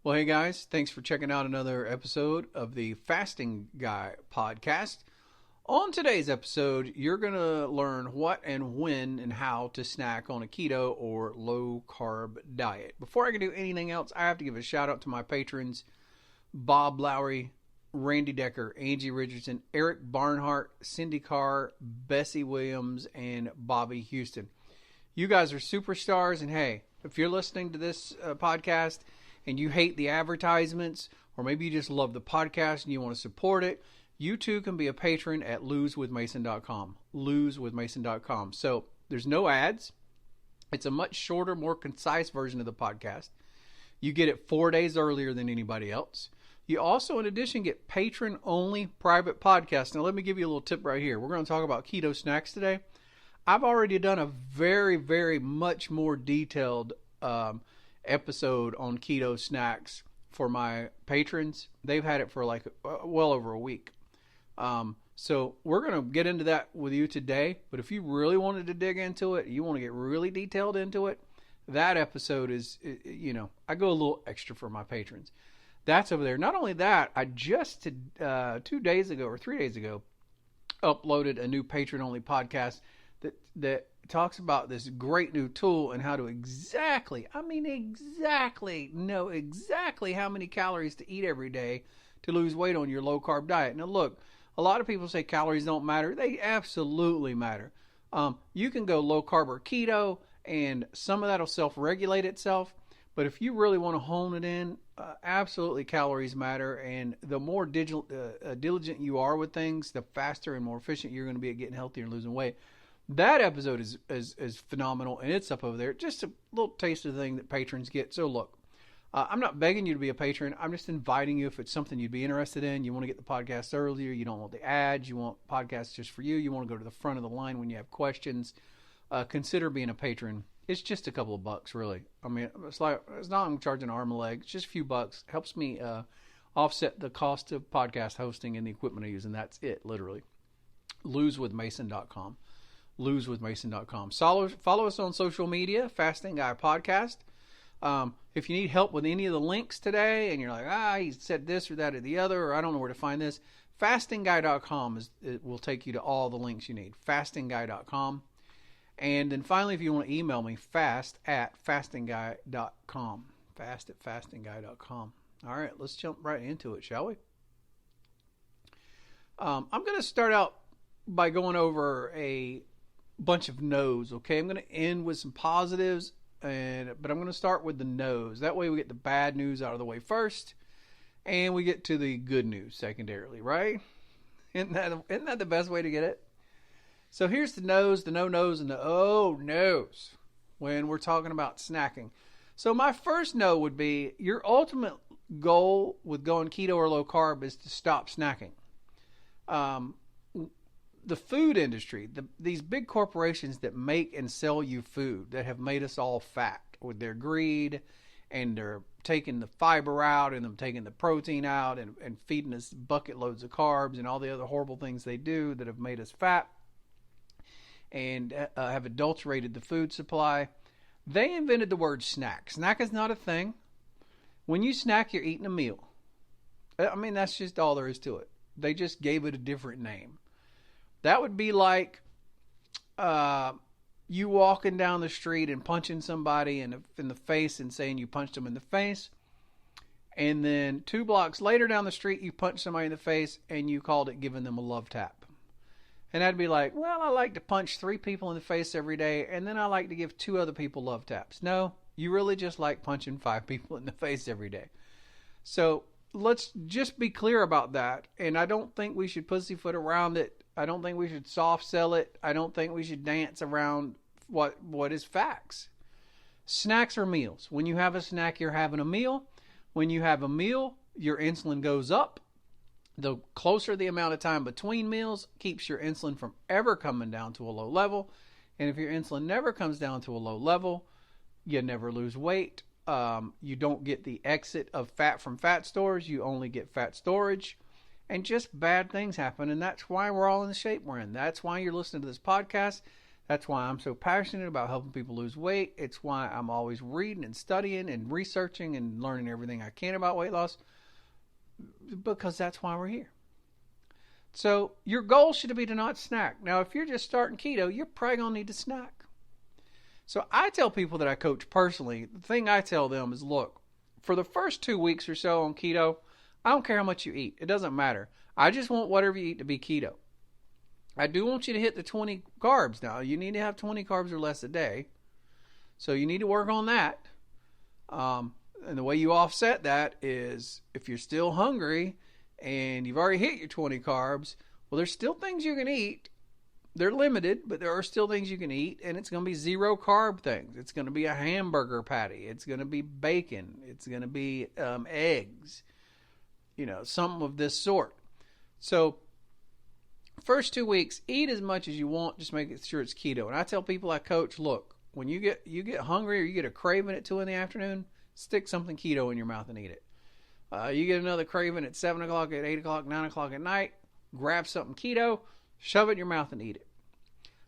Well, hey guys, thanks for checking out another episode of the Fasting Guy podcast. On today's episode, you're going to learn what and when and how to snack on a keto or low carb diet. Before I can do anything else, I have to give a shout out to my patrons Bob Lowry, Randy Decker, Angie Richardson, Eric Barnhart, Cindy Carr, Bessie Williams, and Bobby Houston. You guys are superstars, and hey, if you're listening to this podcast and you hate the advertisements, or maybe you just love the podcast and you want to support it, you too can be a patron at losewithmason.com. Losewithmason.com. So there's no ads. It's a much shorter, more concise version of the podcast. You get it 4 days earlier than anybody else. You also, in addition, get patron-only private podcasts. Now, let me give you a little tip right here. We're going to talk about keto snacks today. I've already done a very, very much more detailed episode on keto snacks for my patrons. They've had it for like well over a week. So we're going to get into that with you today. But if you really wanted to dig into it, you want to get really detailed into it, that episode is, I go a little extra for my patrons. That's over there. Not only that, I just 2 days ago or 3 days ago uploaded a new patron-only podcast that talks about this great new tool and how to exactly know exactly how many calories to eat every day to lose weight on your low carb diet. Now look, a lot of people say calories don't matter. They absolutely matter. You can go low carb or keto and some of that will self-regulate itself. But if you really want to hone it in, absolutely calories matter. And the more diligent you are with things, the faster and more efficient you're going to be at getting healthier and losing weight. That episode is phenomenal, and it's up over there. Just a little taste of the thing that patrons get. So look, I'm not begging you to be a patron. I'm just inviting you if it's something you'd be interested in. You want to get the podcast earlier. You don't want the ads. You want podcasts just for you. You want to go to the front of the line when you have questions. Consider being a patron. It's just a couple of bucks, really. I mean, it's not I'm charging an arm and a leg. It's just a few bucks. Helps me offset the cost of podcast hosting and the equipment I use, and that's it, literally. Losewithmason.com. Losewithmason.com. Follow us on social media, Fasting Guy Podcast. If you need help with any of the links today and you're like, he said this or that or the other, or I don't know where to find this, fastingguy.com will take you to all the links you need. Fastingguy.com. And then finally, if you want to email me, fast@fastingguy.com. Fast@fastingguy.com. All right, let's jump right into it, shall we? I'm going to start out by going over a bunch of no's, okay? I'm going to end with some positives, but I'm going to start with the no's. That way we get the bad news out of the way first, and we get to the good news secondarily, right? Isn't that the best way to get it? So here's the no's, the no-nos, and the oh-nos when we're talking about snacking. So my first no would be your ultimate goal with going keto or low carb is to stop snacking. The food industry, these big corporations that make and sell you food that have made us all fat with their greed, and they're taking the fiber out and them taking the protein out and feeding us bucket loads of carbs and all the other horrible things they do that have made us fat and have adulterated the food supply. They invented the word snack. Snack is not a thing. When you snack, you're eating a meal. I mean, that's just all there is to it. They just gave it a different name. That would be like you walking down the street and punching somebody in the face and saying you punched them in the face. And then 2 blocks later down the street, you punch somebody in the face and you called it giving them a love tap. And I'd be like, well, I like to punch 3 people in the face every day, and then I like to give 2 other people love taps. No, you really just like punching 5 people in the face every day. So let's just be clear about that. And I don't think we should pussyfoot around it. I don't think we should soft sell it. I don't think we should dance around what is facts. Snacks are meals. When you have a snack, you're having a meal. When you have a meal, your insulin goes up. The closer the amount of time between meals keeps your insulin from ever coming down to a low level. And if your insulin never comes down to a low level, you never lose weight. You don't get the exit of fat from fat stores. You only get fat storage. And just bad things happen. And that's why we're all in the shape we're in. That's why you're listening to this podcast. That's why I'm so passionate about helping people lose weight. It's why I'm always reading and studying and researching and learning everything I can about weight loss, because that's why we're here. So your goal should be to not snack. Now, if you're just starting keto, you're probably going to need to snack. So I tell people that I coach personally, the thing I tell them is, look, for the first 2 weeks or so on keto, I don't care how much you eat. It doesn't matter. I just want whatever you eat to be keto. I do want you to hit the 20 carbs now. You need to have 20 carbs or less a day. So you need to work on that. And the way you offset that is, if you're still hungry and you've already hit your 20 carbs, well, there's still things you can eat. They're limited, but there are still things you can eat, and it's going to be zero carb things. It's going to be a hamburger patty. It's going to be bacon. It's going to be eggs, something of this sort. So first 2 weeks, eat as much as you want. Just make sure it's keto. And I tell people I coach, look, when you get hungry or you get a craving at 2 p.m, stick something keto in your mouth and eat it. You get another craving at 7 o'clock, at 8 o'clock, 9 o'clock at night, grab something keto, shove it in your mouth and eat it.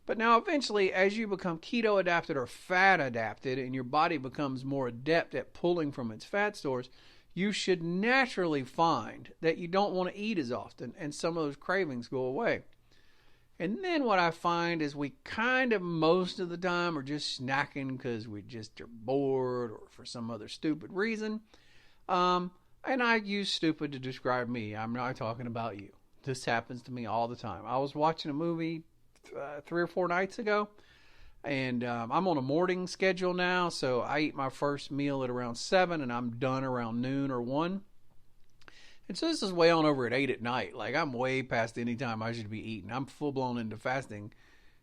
But now eventually, as you become keto adapted or fat adapted and your body becomes more adept at pulling from its fat stores, you should naturally find that you don't want to eat as often, and some of those cravings go away. And then what I find is we kind of most of the time are just snacking because we just are bored or for some other stupid reason. And I use stupid to describe me. I'm not talking about you. This happens to me all the time. I was watching a movie 3 or 4 nights ago, and I'm on a morning schedule now, so I eat my first meal at around 7, and I'm done around noon or 1. And so this is way on over at 8 at night. Like, I'm way past any time I should be eating. I'm full-blown into fasting,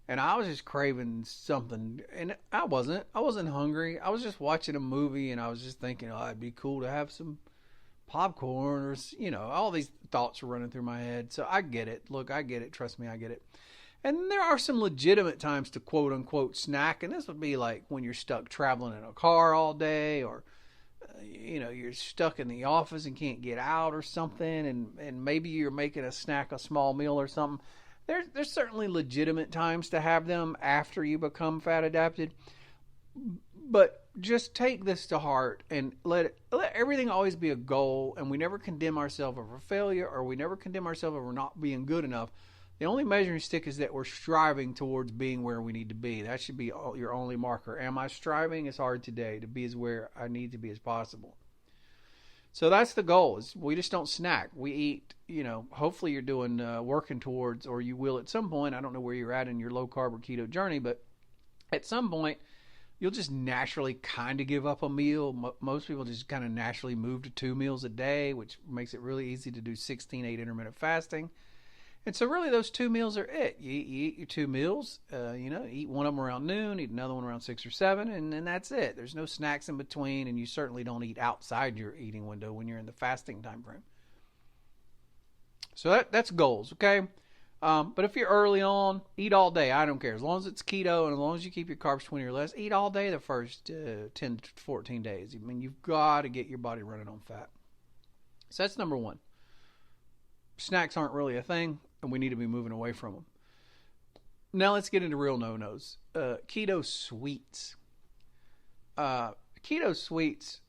and I was just craving something, and I wasn't hungry. I was just watching a movie, and I was just thinking, oh, it'd be cool to have some popcorn, or all these thoughts are running through my head. So I get it. Look, I get it. Trust me, I get it. And there are some legitimate times to quote unquote snack, and this would be like when you're stuck traveling in a car all day, or you're stuck in the office and can't get out or something, and maybe you're making a snack, a small meal or something. There's certainly legitimate times to have them after you become fat adapted. But just take this to heart and let everything always be a goal, and we never condemn ourselves over failure, or we never condemn ourselves over not being good enough. The only measuring stick is that we're striving towards being where we need to be. That should be your only marker. Am I striving as hard today to be as where I need to be as possible? So that's the goal. Is we just don't snack. We eat, hopefully you're doing working towards, or you will at some point. I don't know where you're at in your low carb or keto journey, but at some point, you'll just naturally kind of give up a meal. Most people just kind of naturally move to 2 meals a day, which makes it really easy to do 16/8 intermittent fasting. And so really those 2 meals are it. You eat your 2 meals, eat one of them around noon, eat another one around 6 or 7, and then that's it. There's no snacks in between, and you certainly don't eat outside your eating window when you're in the fasting time frame. So that's goals, okay? But if you're early on, eat all day. I don't care. As long as it's keto and as long as you keep your carbs 20 or less, eat all day the first 10 to 14 days. I mean, you've got to get your body running on fat. So that's number 1. Snacks aren't really a thing, and we need to be moving away from them. Now let's get into real no-nos. Keto sweets. Keto sweets,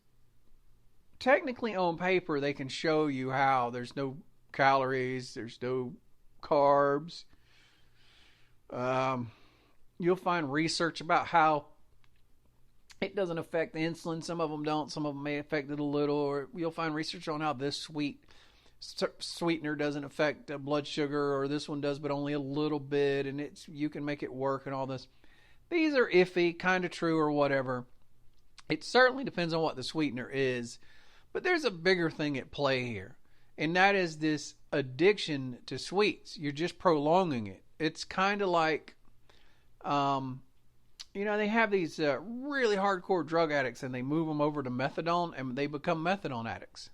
technically on paper, they can show you how there's no calories, there's no carbs. You'll find research about how it doesn't affect the insulin. Some of them don't. Some of them may affect it a little. Or you'll find research on how this sweetener doesn't affect blood sugar, or this one does, but only a little bit, and you can make it work and all this. These are iffy, kind of true or whatever. It certainly depends on what the sweetener is, but there's a bigger thing at play here, and that is this addiction to sweets. You're just prolonging it. It's kind of like, they have these really hardcore drug addicts, and they move them over to methadone, and they become methadone addicts.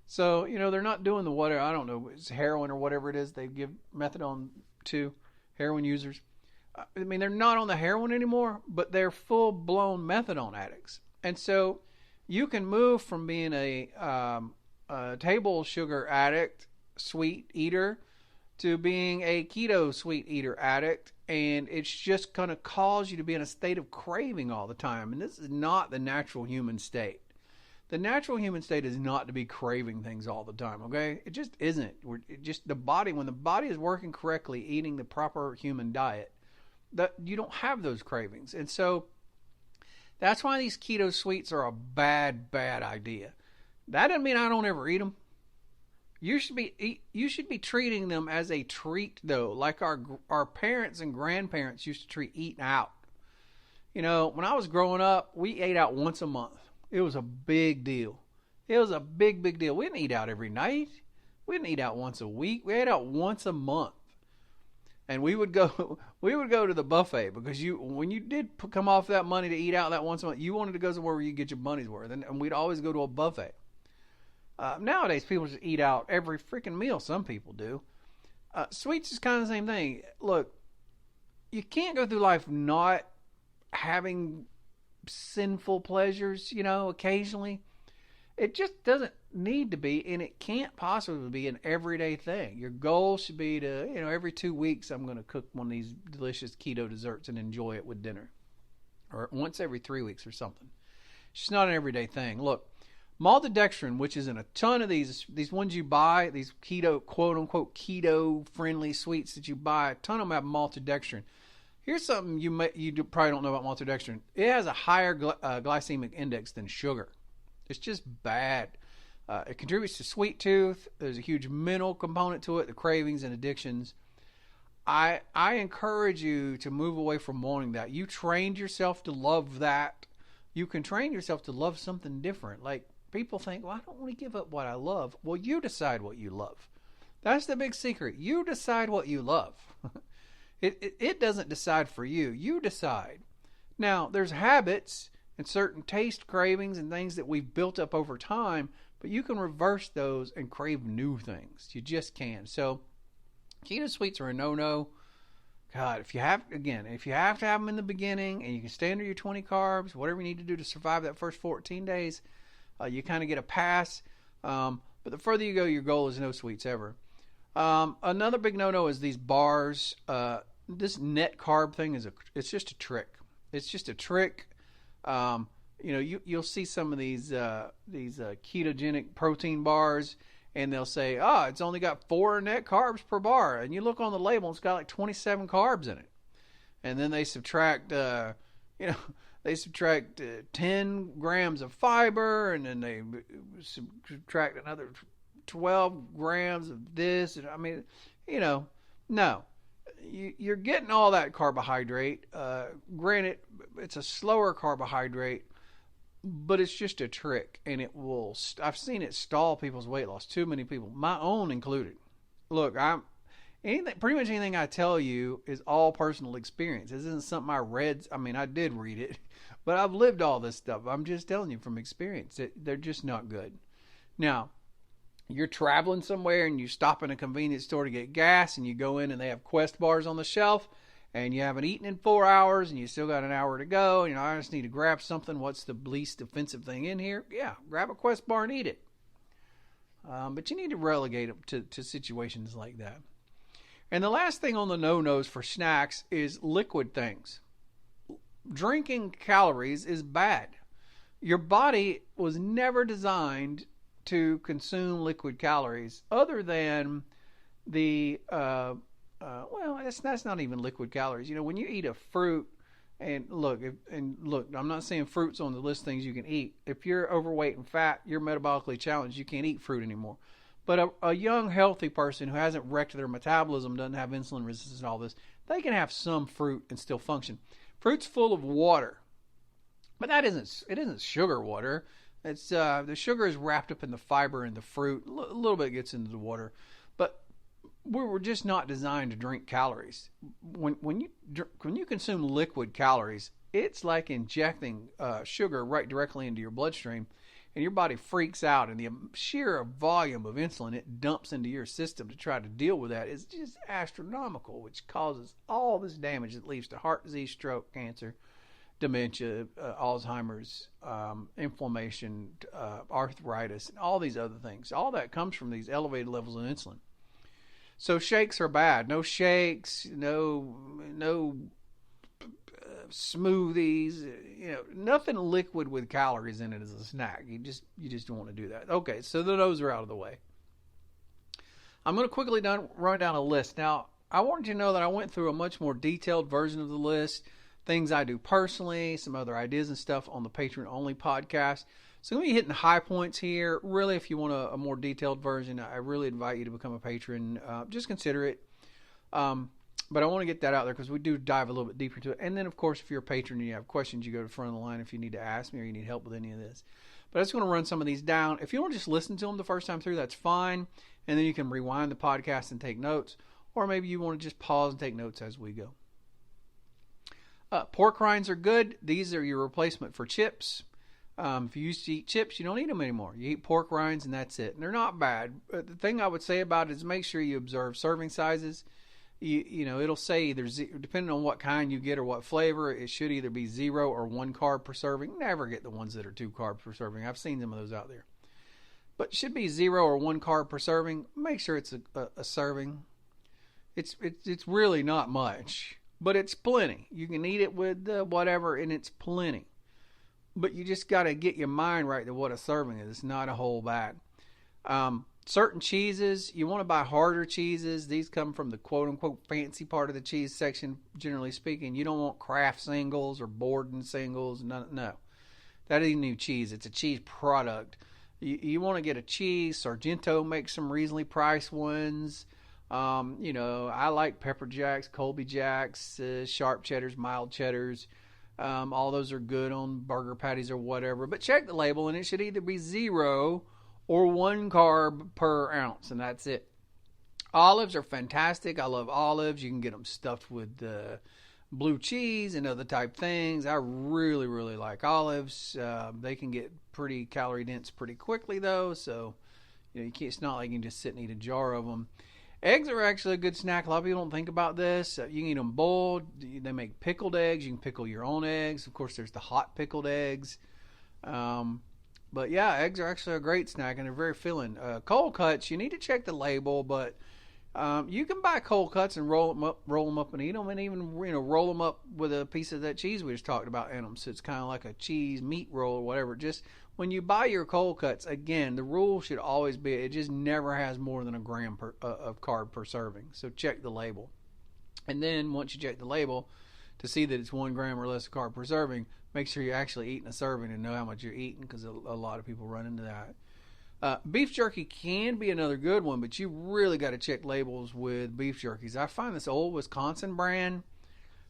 So, they're not doing the whatever, I don't know, it's heroin or whatever it is they give methadone to heroin users. I mean, they're not on the heroin anymore, but they're full-blown methadone addicts. And so you can move from being a table sugar addict, sweet eater, to being a keto sweet eater addict, and it's just going to cause you to be in a state of craving all the time. And this is not the natural human state. The natural human state is not to be craving things all the time, okay? It just isn't. Just the body, when the body is working correctly, eating the proper human diet, that you don't have those cravings. And so that's why these keto sweets are a bad idea. That doesn't mean I don't ever eat them. You should be treating them as a treat, though, like our parents and grandparents used to treat eating out. You know, when I was growing up, we ate out once a month. It was a big deal. It was a big deal. We didn't eat out every night. We didn't eat out once a week. We ate out once a month. And we would go to the buffet, because when you did come off that money to eat out that once a month, you wanted to go somewhere where you get your money's worth, and we'd always go to a buffet. Nowadays, people just eat out every freaking meal. Some people do. Sweets is kind of the same thing. Look, you can't go through life not having sinful pleasures, occasionally. It just doesn't need to be, and it can't possibly be an everyday thing. Your goal should be to, every 2 weeks I'm going to cook one of these delicious keto desserts and enjoy it with dinner. Or once every 3 weeks or something. It's just not an everyday thing. Look, maltodextrin, which is in a ton of these ones you buy, these keto, quote-unquote keto-friendly sweets that you buy, a ton of them have maltodextrin. Here's something you probably don't know about maltodextrin. It has a higher glycemic index than sugar. It's just bad. It contributes to sweet tooth. There's a huge mental component to it, the cravings and addictions. I encourage you to move away from wanting that. You trained yourself to love that. You can train yourself to love something different. Like, people think, well, I don't want to give up what I love. Well, you decide what you love. That's the big secret. You decide what you love. It doesn't decide for you. You decide. Now, there's habits and certain taste cravings and things that we've built up over time, but you can reverse those and crave new things. You just can. So keto sweets are a no-no. God, if you have to have them in the beginning and you can stay under your 20 carbs, whatever you need to do to survive that first 14 days, you kind of get a pass. But the further you go, your goal is no sweets ever. Another big no-no is these bars. This net carb thing it's just a trick. It's just a trick. You'll see some of these ketogenic protein bars, and they'll say, it's only got 4 net carbs per bar. And you look on the label, it's got like 27 carbs in it. And then they subtract, 10 grams of fiber, and then they subtract another 12 grams of this. And I mean, no. You're getting all that carbohydrate. Granted, it's a slower carbohydrate, but it's just a trick, and I've seen it stall people's weight loss. Too many people, my own included. Look, pretty much anything I tell you is all personal experience. This isn't something I read. I mean, I did read it, but I've lived all this stuff. I'm just telling you from experience. They're just not good. Now, you're traveling somewhere and you stop in a convenience store to get gas, and you go in and they have Quest bars on the shelf, and you haven't eaten in 4 hours and you still got an hour to go. I just need to grab something. What's the least offensive thing in here? Yeah, grab a Quest bar and eat it. But you need to relegate them to situations like that. And the last thing on the no-nos for snacks is liquid things. Drinking calories is bad. Your body was never designed to consume liquid calories, other than the that's not even liquid calories. When you eat a fruit, and look, I'm not saying fruit's on the list of things you can eat. If you're overweight and fat, you're metabolically challenged, you can't eat fruit anymore. But a young, healthy person who hasn't wrecked their metabolism, doesn't have insulin resistance and all this, they can have some fruit and still function. Fruit's full of water, but it isn't sugar water. It's the sugar is wrapped up in the fiber in the fruit. A little bit gets into the water, but we were just not designed to drink calories. When you consume liquid calories, it's like injecting sugar right directly into your bloodstream, and your body freaks out. And the sheer volume of insulin it dumps into your system to try to deal with that is just astronomical, which causes all this damage that leads to heart disease, stroke, cancer, dementia, Alzheimer's, inflammation, arthritis, and all these other things. All that comes from these elevated levels of insulin. So shakes are bad. No shakes, no smoothies, nothing liquid with calories in it as a snack. You just don't want to do that. Okay, so those are out of the way. I'm going to quickly run down a list. Now, I wanted you to know that I went through a much more detailed version of the list, things I do personally, some other ideas and stuff on the Patreon only podcast. So I'm going to be hitting high points here. Really, if you want a more detailed version, I really invite you to become a patron. Just consider it. But I want to get that out there because we do dive a little bit deeper into it. And then, of course, if you're a patron and you have questions, you go to the front of the line if you need to ask me or you need help with any of this. But I just want to run some of these down. If you want to just listen to them the first time through, that's fine. And then you can rewind the podcast and take notes. Or maybe you want to just pause and take notes as we go. Pork rinds are good. These are your replacement for chips. If you used to eat chips, you don't eat them anymore. You eat pork rinds and that's it. And they're not bad. But the thing I would say about it is make sure you observe serving sizes. It'll say either depending on what kind you get or what flavor, it should either be 0 or 1 carb per serving. Never get the ones that are 2 carbs per serving. I've seen some of those out there. But it should be 0 or 1 carb per serving. Make sure it's a serving. It's really not much, but it's plenty. You can eat it with whatever, and it's plenty. But you just got to get your mind right to what a serving is. It's not a whole bag. Certain cheeses, you want to buy harder cheeses. These come from the quote-unquote fancy part of the cheese section, generally speaking. You don't want Kraft singles or Borden singles. No. That ain't new cheese. It's a cheese product. You want to get a cheese. Sargento makes some reasonably priced ones. I like Pepper Jacks, Colby Jacks, sharp cheddars, mild cheddars. All those are good on burger patties or whatever. But check the label, and it should either be 0 or 1 carb per ounce, and that's it. Olives are fantastic. I love olives. You can get them stuffed with blue cheese and other type things. I really, really like olives. They can get pretty calorie dense pretty quickly, though, so it's not like you can just sit and eat a jar of them. Eggs are actually a good snack. A lot of people don't think about this. You can eat them boiled. They make pickled eggs. You can pickle your own eggs. Of course, there's the hot pickled eggs. But yeah, eggs are actually a great snack, and they're very filling. Cold cuts, you need to check the label, but you can buy cold cuts and roll them up and eat them, and even roll them up with a piece of that cheese we just talked about in them. So it's kind of like a cheese meat roll or whatever. Just when you buy your cold cuts, again, the rule should always be it just never has more than 1 gram of carb per serving. So check the label, and then once you check the label to see that it's 1 gram or less of carb per serving, make sure you're actually eating a serving and know how much you're eating, because a lot of people run into that. Beef jerky can be another good one, but you really got to check labels with beef jerkies. I find this old Wisconsin brand.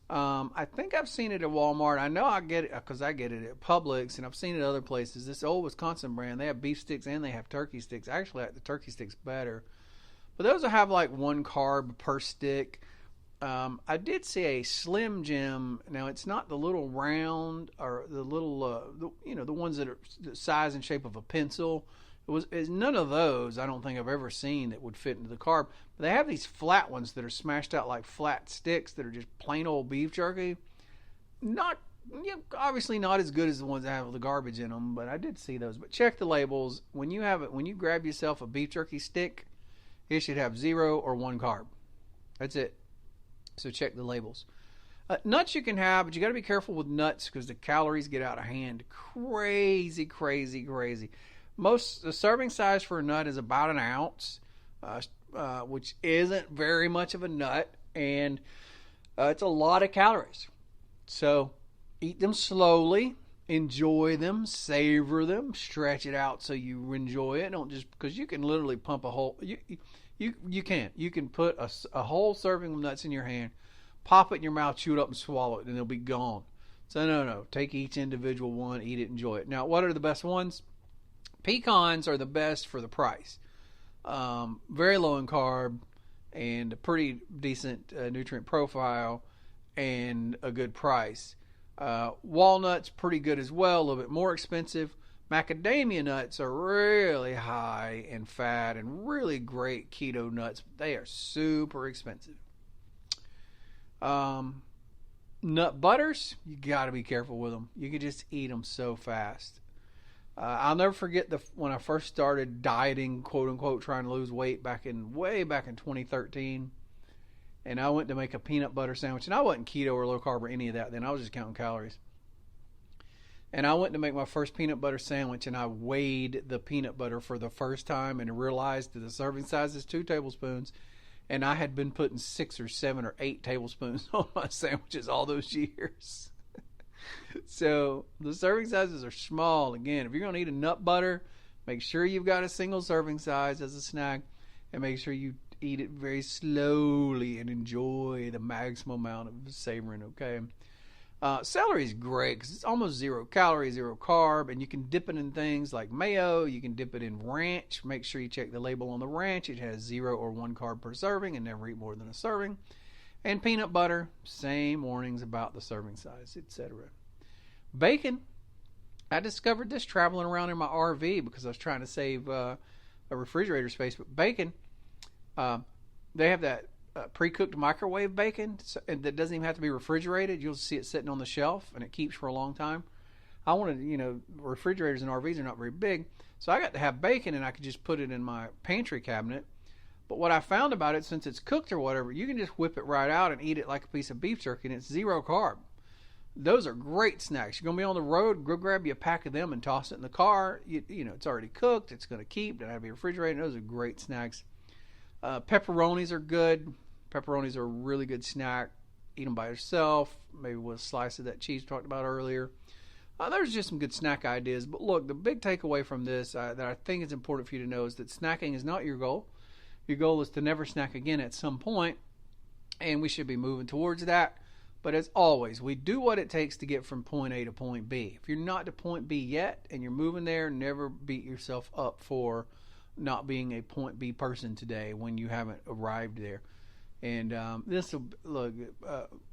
I think I've seen it at Walmart. I know I get it because I get it at Publix, and I've seen it at other places. This old Wisconsin brand, they have beef sticks and they have turkey sticks. I actually like the turkey sticks better. But those will have like 1 carb per stick. I did see a Slim Jim. Now, it's not the little round or the little, the ones that are the size and shape of a pencil. It's none of those I don't think I've ever seen that would fit into the carb. But they have these flat ones that are smashed out like flat sticks that are just plain old beef jerky. Obviously not as good as the ones that have the garbage in them, but I did see those. But check the labels. When you grab yourself a beef jerky stick, it should have 0 or 1 carb. That's it. So check the labels. Nuts you can have, but you got to be careful with nuts because the calories get out of hand. Crazy. The serving size for a nut is about 1 ounce, which isn't very much of a nut, and it's a lot of calories. So eat them slowly, enjoy them, savor them, stretch it out so you enjoy it. Don't just because you can literally pump a whole. You can put a whole serving of nuts in your hand, pop it in your mouth, chew it up, and swallow it, and it'll be gone. So no. Take each individual one, eat it, enjoy it. Now, what are the best ones? Pecans are the best for the price. Very low in carb and a pretty decent nutrient profile and a good price. Walnuts, pretty good as well, a little bit more expensive. Macadamia nuts are really high in fat and really great keto nuts. They are super expensive. Nut butters, you got to be careful with them. You can just eat them so fast. I'll never forget when I first started dieting, quote unquote, trying to lose weight way back in 2013. And I went to make a peanut butter sandwich. And I wasn't keto or low carb or any of that then. I was just counting calories. And I went to make my first peanut butter sandwich, and I weighed the peanut butter for the first time and realized that the serving size is 2 tablespoons. And I had been putting 6 or 7 or 8 tablespoons on my sandwiches all those years. So the serving sizes are small. Again, if you're going to eat a nut butter, make sure you've got a single serving size as a snack, and make sure you eat it very slowly and enjoy the maximum amount of savoring, okay? Celery is great because it's almost 0 calories, 0 carb, and you can dip it in things like mayo. You can dip it in ranch. Make sure you check the label on the ranch. It has 0 or 1 carb per serving, and never eat more than a serving. And peanut butter, same warnings about the serving size, etc. Bacon, I discovered this traveling around in my RV because I was trying to save a refrigerator space. But bacon, they have that pre-cooked microwave bacon that doesn't even have to be refrigerated. You'll see it sitting on the shelf, and it keeps for a long time. I wanted, refrigerators in RVs are not very big, so I got to have bacon, and I could just put it in my pantry cabinet. But what I found about it, since it's cooked or whatever, you can just whip it right out and eat it like a piece of beef jerky, and it's 0 carb. Those are great snacks. You're going to be on the road, go grab you a pack of them and toss it in the car. It's already cooked. It's going to keep. Don't have to be refrigerated. Those are great snacks. Pepperonis are good. Pepperonis are a really good snack. Eat them by yourself, maybe with a slice of that cheese we talked about earlier. There's just some good snack ideas. But look, the big takeaway from this that I think is important for you to know is that snacking is not your goal. Your goal is to never snack again at some point, and we should be moving towards that. But as always, we do what it takes to get from point A to point B. If you're not to point B yet and you're moving there, never beat yourself up for not being a point B person today when you haven't arrived there. And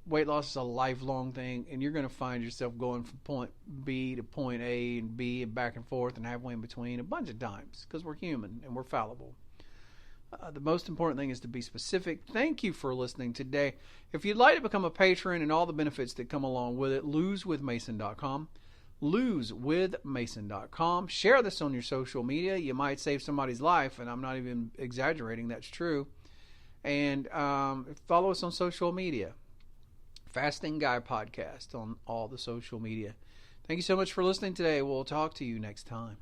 weight loss is a lifelong thing, and you're going to find yourself going from point B to point A and B and back and forth and halfway in between a bunch of times because we're human and we're fallible. The most important thing is to be specific. Thank you for listening today. If you'd like to become a patron and all the benefits that come along with it, losewithmason.com. Losewithmason.com. Share this on your social media. You might save somebody's life, and I'm not even exaggerating. That's true. And follow us on social media. Fasting Guy Podcast on all the social media. Thank you so much for listening today. We'll talk to you next time.